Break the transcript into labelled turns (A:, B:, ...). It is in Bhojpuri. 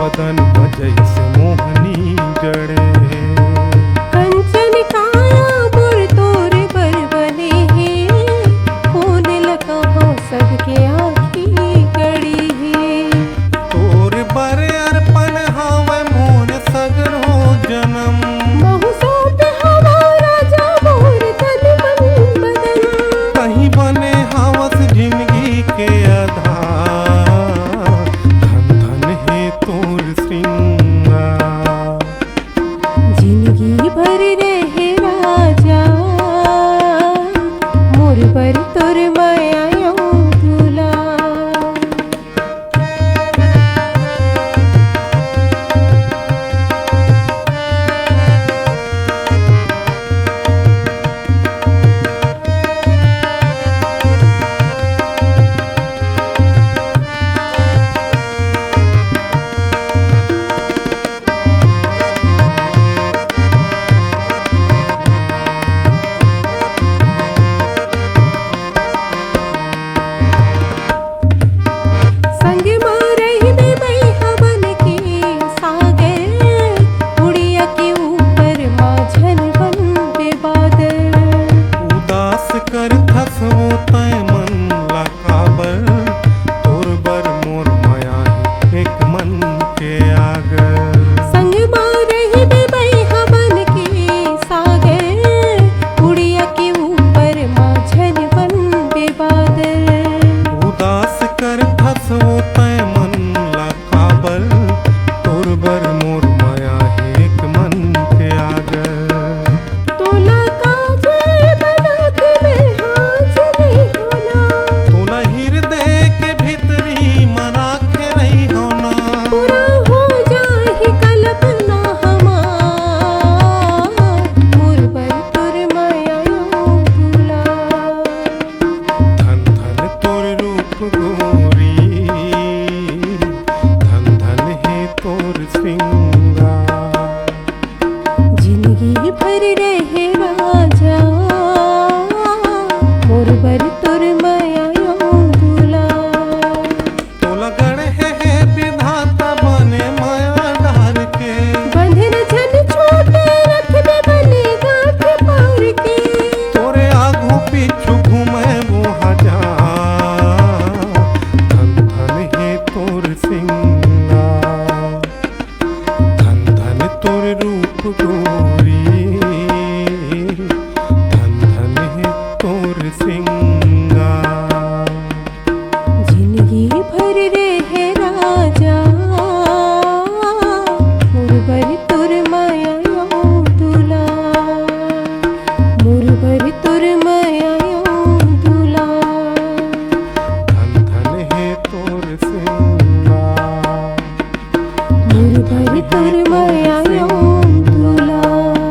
A: बदन जैसे मोहनी जड़े।
B: कंचन काया मोर तोर बर बने हैं, कौन लगा हो सबके आँखी गड़ी है।
A: तोर बर अर्पण हवे मोर सगरो जन्म,
B: महु सौंप हवा राजा मोर तन मन बदन।
A: कहीं बने हवस जिंदगी के आधार, धन धन है तोर श्रृंगार।
B: जिंदगी भर रहे राजा मोर बर तोर माया यो दूल्हा।
A: कर थसो तय मन लकाबर, तोर बर मोर माया है एक मन के आगर।
B: संग मारही बेबई हवन के सागर, उड़िया के ऊपर माझन बन बेबादल।
A: उदास कर थसो तय मन लकाबर, तोर बर मोर माया है एक मन के आगर।
B: तोला काजल बना के मैं हाजिर होना,
A: तोला हृदय के भीतरी मना के रही होना।
B: पूरा हो जाहि कल्पना हमार, मोर बर तोर माया यो दूल्हा।
A: धन धन तोर रूप गोरी, धन धन है तोर श्रृंगार।
B: जिंदगी भर रहे राजा मोर बर तोर माया यो दूल्हा।
A: तोला गढ़ है विधाता बने माया डार के,
B: बंधन झन छोटे रख दे बने गांठ पार के।
A: तोरे आगू पीछू घूमे वो हजार, धन धन है तोर श्रृंगार। धन धन तोर रूप गोरी, धन धन है तोर श्रृंगार।
B: जिंदगी भर रहे राजा मोर बर तोर माया यो दूल्हा। मोर बर तोर माया यो दूल्हा।
A: धन धन है तोर श्रृंगार।
B: मोर बर तोर माया